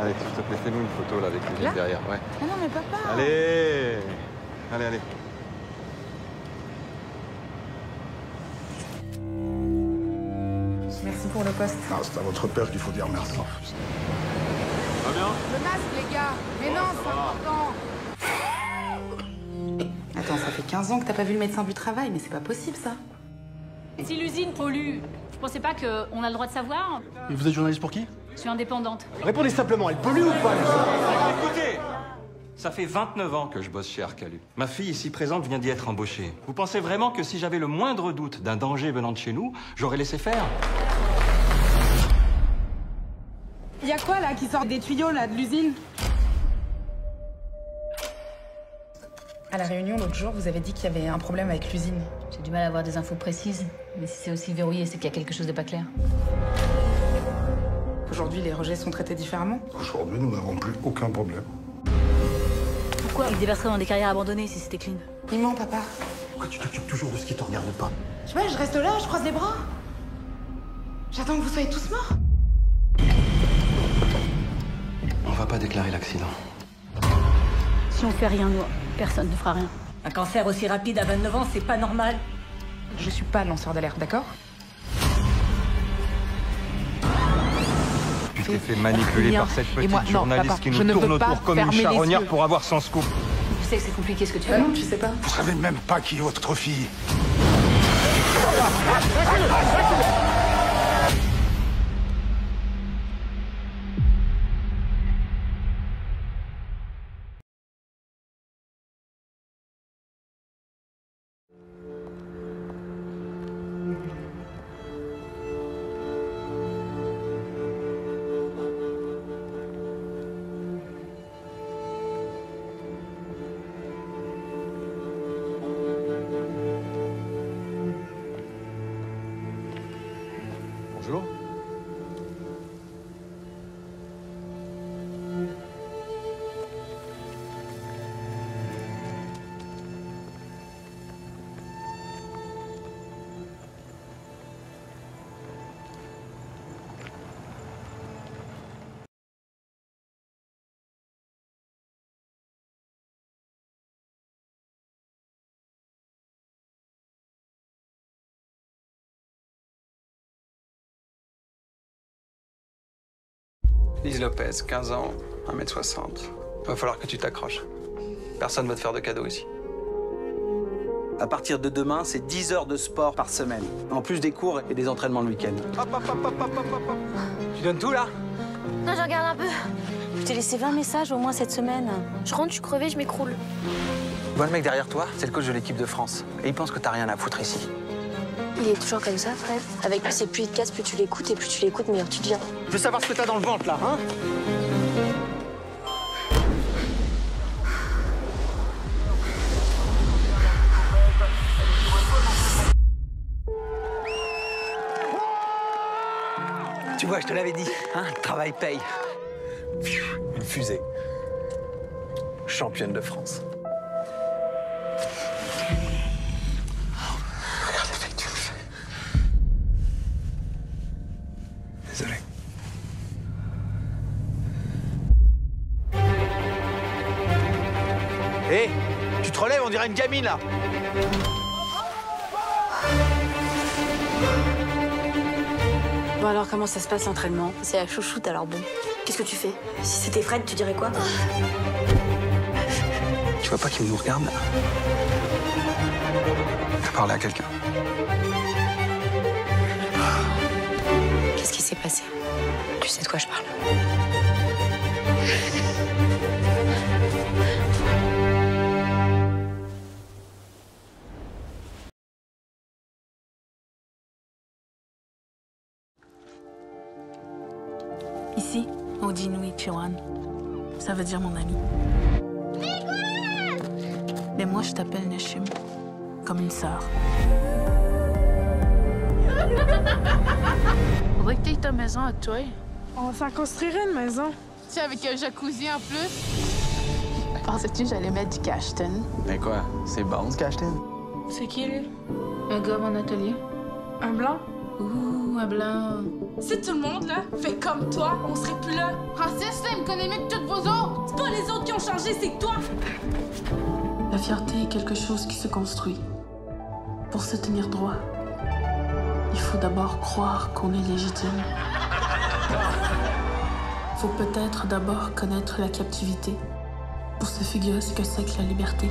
Allez, s'il te plaît, fais-nous une photo là avec l'usine derrière. Ouais. Ah non, mais papa. Allez. Allez. Merci pour le poste. Non, c'est à votre père qu'il faut dire merci. Va bien? Le masque, les gars. Mais non, c'est important. Attends, ça fait 15 ans que t'as pas vu le médecin du travail, mais c'est pas possible, ça. Si l'usine pollue, vous pensez pas qu'on a le droit de savoir? Et vous êtes journaliste pour qui? Je suis indépendante. Répondez simplement, elle pollue ou pas? Écoutez, ça fait 29 ans que je bosse chez Arcalu. Ma fille ici présente vient d'y être embauchée. Vous pensez vraiment que si j'avais le moindre doute d'un danger venant de chez nous, j'aurais laissé faire? Y a quoi, là, qui sort des tuyaux, là, de l'usine? À la réunion, l'autre jour, vous avez dit qu'il y avait un problème avec l'usine. J'ai du mal à avoir des infos précises, mais si c'est aussi verrouillé, c'est qu'il y a quelque chose de pas clair. Aujourd'hui, les rejets sont traités différemment. Aujourd'hui, nous n'avons plus aucun problème. Pourquoi ils déverseraient dans des carrières abandonnées si c'était clean? Il ment, papa. Pourquoi tu t'occupes toujours de ce qui te regarde pas? Je sais pas, je reste là, je croise les bras. J'attends que vous soyez tous morts. On va pas déclarer l'accident. Si on fait rien, nous, personne ne fera rien. Un cancer aussi rapide à 29 ans, c'est pas normal. Je suis pas lanceur d'alerte, d'accord? Tu t'es fait manipuler par cette petite moi, non, journaliste papa, qui je nous ne tourne veux pas autour comme une fermer les charognard yeux. pour avoir son scoop. Je sais que c'est compliqué ce que tu fais. Bah non, tu sais pas. Vous savez même pas qui est votre fille. Bonjour. Lise Lopez, 15 ans, 1m60. Va falloir que tu t'accroches. Personne va te faire de cadeaux ici. À partir de demain, c'est 10 heures de sport par semaine. En plus des cours et des entraînements le week-end. Tu donnes tout, là? Non, je regarde un peu. Je t'ai laissé 20 messages au moins cette semaine. Je rentre, je suis crevée, je m'écroule. Vois le mec derrière toi, c'est le coach de l'équipe de France. Et il pense que t'as rien à foutre ici. Il est toujours comme ça, Fred. Avec lui, c'est plus il te casse, plus tu l'écoutes, et plus tu l'écoutes, meilleur tu deviens. Je veux savoir ce que t'as dans le ventre, là, hein? Tu vois, je te l'avais dit, hein, le travail paye. Une fusée. Championne de France. Regarde l'effet que tu me fais. Désolé. Hé, tu te relèves, on dirait une gamine, là. Bon, alors, comment ça se passe l'entraînement? C'est la chouchoute, alors bon. Qu'est-ce que tu fais? Si c'était Fred, tu dirais quoi? Tu vois pas qu'il nous regarde, là? T'as parlé à quelqu'un. Qu'est-ce qui s'est passé? Tu sais de quoi je parle? Ici, on dit Nui Chiwan. Ça veut dire mon ami. Mais moi, je t'appelle Neshim, comme une sœur. Faudrait que t'aies ta maison à toi. On s'en construirait une maison. Tu sais, avec un jacuzzi en plus. Pensais-tu que j'allais mettre du Cashton? Mais quoi? C'est bon, ce Cashton? C'est qui, lui? Un gars à mon atelier. Un blanc? Ouh, Ouais, blanc. Si tout le monde, là, fait comme toi, on serait plus là. Raciste, là, il me connaît mieux que toutes vos autres. C'est pas les autres qui ont changé, c'est toi. La fierté est quelque chose qui se construit. Pour se tenir droit, il faut d'abord croire qu'on est légitime. Faut peut-être d'abord connaître la captivité pour se figurer ce que c'est que la liberté.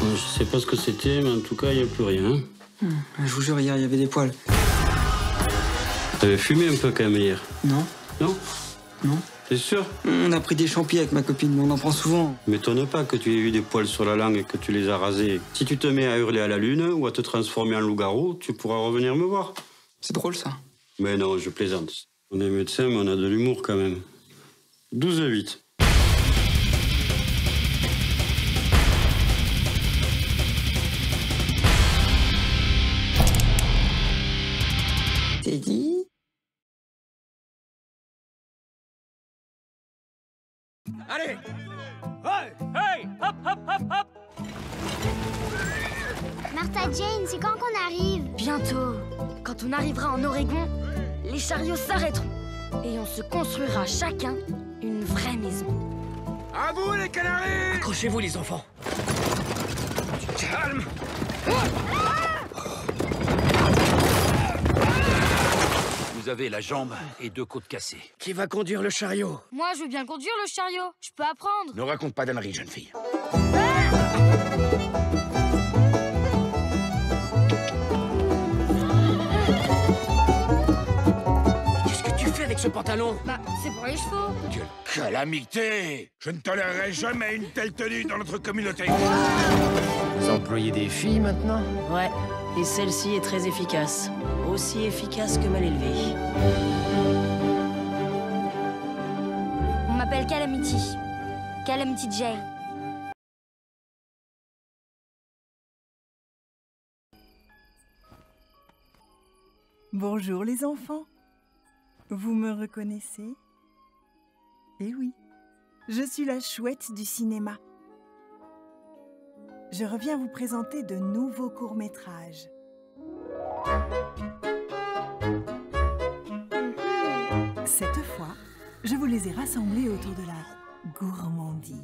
Je sais pas ce que c'était, mais en tout cas, il n'y a plus rien. Je vous jure, hier, il y avait des poils. T'avais fumé un peu quand même hier. Non. Non? Non. T'es sûr? On a pris des champis avec ma copine, mais on en prend souvent. M'étonne pas que tu aies eu des poils sur la langue et que tu les as rasés. Si tu te mets à hurler à la lune ou à te transformer en loup-garou, tu pourras revenir me voir. C'est drôle, ça. Mais non, je plaisante. On est médecin, mais on a de l'humour quand même. 12-8. T'es dit? Allez! Hey! Hey! Hop, hop, hop, hop! Martha Jane, c'est quand qu'on arrive? Bientôt. Quand on arrivera en Oregon, les chariots s'arrêteront. Et on se construira chacun une vraie maison. À vous, les canaris! Accrochez-vous, les enfants. Calme! Vous avez la jambe et 2 côtes cassées. Qui va conduire le chariot? Moi, je veux bien conduire le chariot. Je peux apprendre. Ne raconte pas d'âneries, jeune fille. Qu'est-ce que tu fais avec ce pantalon? Bah, c'est pour les chevaux. Quelle calamité! Je ne tolérerai jamais une telle tenue dans notre communauté. Vous employez des filles maintenant? Ouais, et celle-ci est très efficace. Aussi efficace que mal élevée. On m'appelle Calamity. Calamity Jane. Bonjour les enfants. Vous me reconnaissez? Eh oui, je suis la chouette du cinéma. Je reviens vous présenter de nouveaux courts-métrages. Cette fois, je vous les ai rassemblés autour de la gourmandise.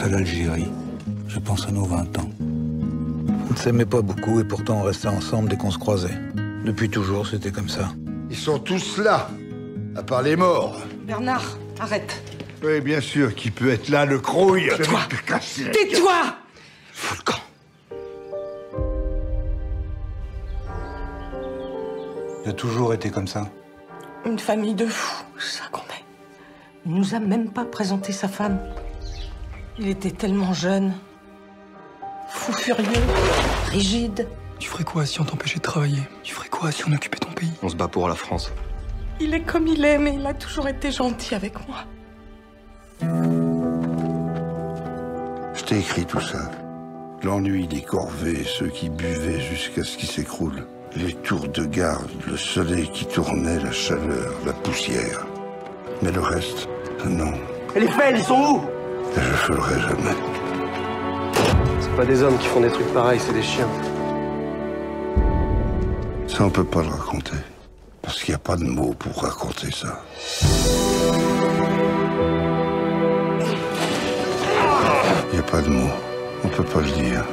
à l'Algérie. Je pense à nos 20 ans. On ne s'aimait pas beaucoup et pourtant on restait ensemble dès qu'on se croisait. Depuis toujours, c'était comme ça. Ils sont tous là, à part les morts. Bernard, arrête. Oui, bien sûr, qui peut être là, le crouille. Tais-toi. Tais-toi. Volcan. Il a toujours été comme ça. Une famille de fous, c'est ça qu'on est. Il nous a même pas présenté sa femme. Il était tellement jeune. Fou furieux, rigide. Tu ferais quoi si on t'empêchait de travailler? Tu ferais quoi si on occupait ton pays? On se bat pour la France. Il est comme il est, mais il a toujours été gentil avec moi. Je t'ai écrit tout ça. L'ennui des corvées, ceux qui buvaient jusqu'à ce qu'ils s'écroulent. Les tours de garde, le soleil qui tournait, la chaleur, la poussière. Mais le reste, non. Et les faits, ils sont où? Je ne ferai jamais. C'est pas des hommes qui font des trucs pareils, c'est des chiens. Ça, on peut pas le raconter. Parce qu'il n'y a pas de mots pour raconter ça. Il n'y a pas de mots. On peut pas le dire.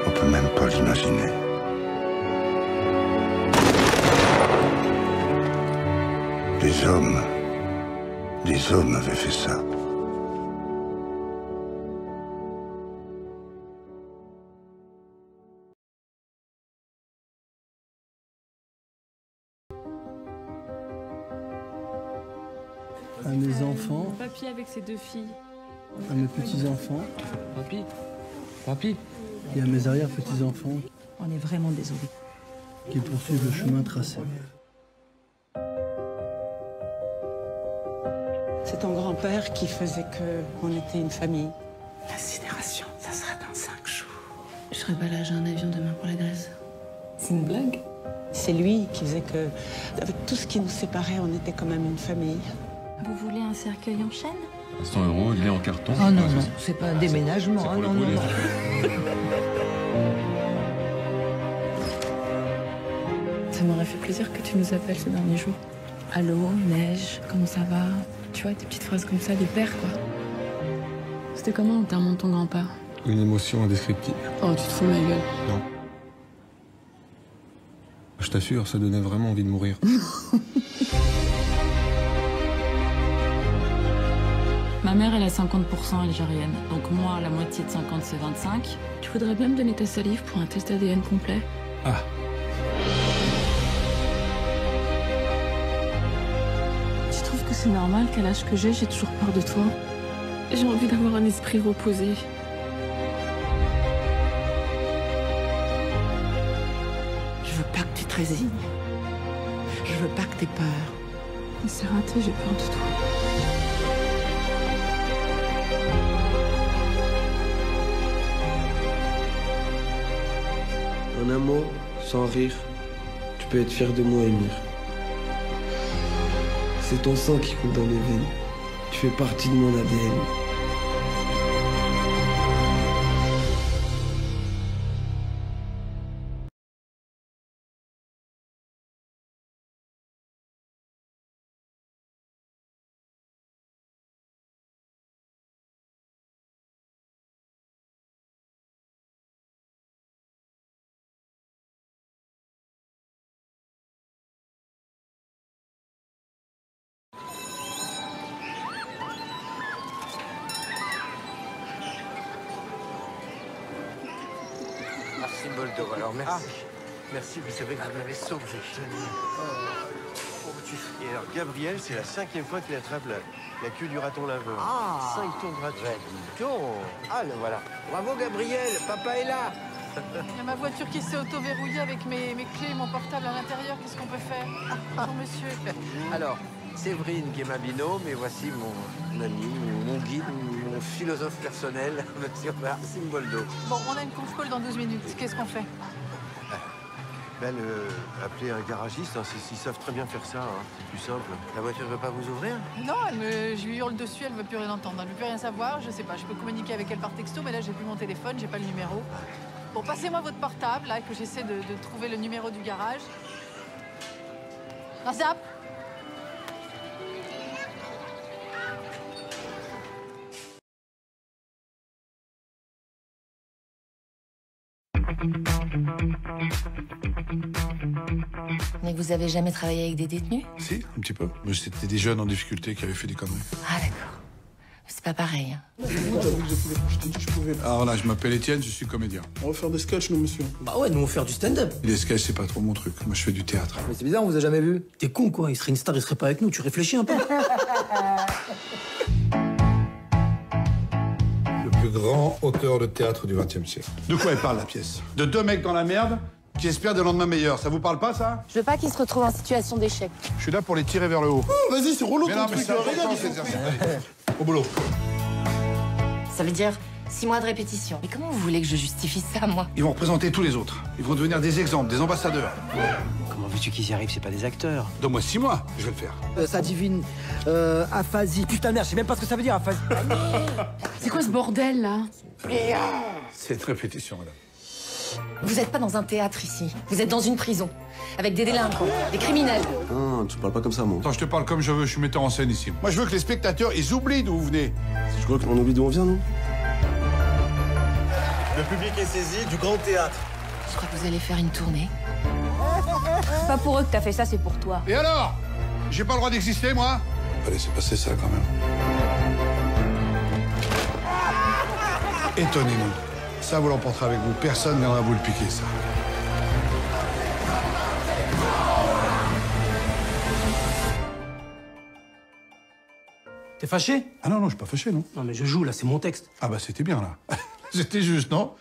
On peut même pas l'imaginer. Les hommes avaient fait ça. À mes enfants, Papy avec ses 2 filles. à mes petits-enfants, Papy. et à mes arrière-petits-enfants On est vraiment désolés. qui poursuivent le chemin tracé. C'est ton grand-père qui faisait qu'on était une famille. L'incinération, ça sera dans 5 jours. Je serai pas là, j'ai un avion demain pour la Grèce. C'est une blague? C'est lui qui faisait que, avec tout ce qui nous séparait, on était quand même une famille. Vous voulez un cercueil en chêne? 100 €, il est en carton. Oh non, non, c'est pas un déménagement. C'est pour hein, le non, non, brûler. non. Ça m'aurait fait plaisir que tu nous appelles ces derniers jours. Allô, neige, comment ça va? Tu vois, des petites phrases comme ça, des pères, quoi. C'était comment l'enterrement de ton grand-père? Une émotion indescriptible. Oh, tu te fous de ma gueule. Non. Je t'assure, ça donnait vraiment envie de mourir. Ma mère, elle a 50% algérienne. Donc moi, la moitié de 50, c'est 25. Tu voudrais bien me donner ta salive pour un test ADN complet? Ah. Tu trouves que c'est normal qu'à l'âge que j'ai toujours peur de toi? J'ai envie d'avoir un esprit reposé. Je veux pas que tu te résignes. Je veux pas que t'aies peur. Mais c'est raté, j'ai peur de toi. En un mot, sans rire, tu peux être fier de moi, Émir. C'est ton sang qui coule dans mes veines. Tu fais partie de mon ADN. Merci, Boldo. Alors, merci. Merci, vous savez que vous m'avez sauvé. Et alors, Gabriel, c'est la 5e fois qu'il attrape la queue du raton laveur. Ah. 5 tours gratuits. Dis donc. Ah, le voilà. Bravo, Gabriel. Papa est là. Il y a ma voiture qui s'est auto-verrouillée avec mes clés et mon portable à l'intérieur. Qu'est-ce qu'on peut faire? Bonjour, monsieur. Alors, Séverine qui est ma binôme, et voici mon ami, mon guide, mon philosophe personnel, monsieur Marcin Boldo. Bon, on a une conf call dans 12 minutes. Qu'est-ce qu'on fait? Ben, appeler un garagiste, hein, ils savent très bien faire ça, hein, c'est plus simple. La voiture ne veut pas vous ouvrir? Non, je lui hurle dessus, elle veut plus rien entendre. Elle veut plus rien savoir, je sais pas. Je peux communiquer avec elle par texto, mais là, j'ai plus mon téléphone, j'ai pas le numéro. Bon, passez-moi votre portable, là, que j'essaie de trouver le numéro du garage. WhatsApp. Mais vous avez jamais travaillé avec des détenus? Si, un petit peu. Mais c'était des jeunes en difficulté qui avaient fait des conneries. Ah d'accord. C'est pas pareil. Hein. Alors là, je m'appelle Étienne, je suis comédien. On va faire des sketchs, nous, monsieur. Bah ouais, nous on va faire du stand-up. Les sketchs, c'est pas trop mon truc. Moi, je fais du théâtre. Mais c'est bizarre, on vous a jamais vu. T'es con quoi, il serait une star, il serait pas avec nous, tu réfléchis un peu. Le plus grand auteur de théâtre du XXe siècle. De quoi elle parle, la pièce? De deux mecs dans la merde qui espèrent des lendemains meilleurs. Ça vous parle pas, ça? Je veux pas qu'ils se retrouvent en situation d'échec. Je suis là pour les tirer vers le haut. Oh, vas-y, c'est relou ton truc. C'est important, cet exercice. Allez, au boulot. Ça veut dire 6 mois de répétition. Mais comment vous voulez que je justifie ça, moi? Ils vont représenter tous les autres. Ils vont devenir des exemples, des ambassadeurs. Comment veux-tu qu'ils y arrivent? C'est pas des acteurs. Donne-moi 6 mois, je vais le faire. Ça divine, aphasie. Putain de merde, je sais même pas ce que ça veut dire, aphasie. C'est quoi ce bordel, là? C'est une répétition, madame. Vous êtes pas dans un théâtre ici. Vous êtes dans une prison. Avec des délinquants, des criminels. Ah, tu parles pas comme ça, moi. Attends, je te parle comme je veux, je suis metteur en scène ici. Moi, je veux que les spectateurs, ils oublient d'où vous venez. Je crois qu'on oublie d'où on vient, non? Le public est saisi du grand théâtre. Je crois que vous allez faire une tournée. Pas pour eux que t'as fait ça, c'est pour toi. Et alors? J'ai pas le droit d'exister, moi? Allez, c'est passé ça, quand même. Étonnez-nous. Ça, vous l'emporterez avec vous. Personne ne viendra vous le piquer, ça. T'es fâché? Ah non, non, je suis pas fâché, non. Non mais je joue là, c'est mon texte. Ah bah c'était bien, là. C'était juste, non?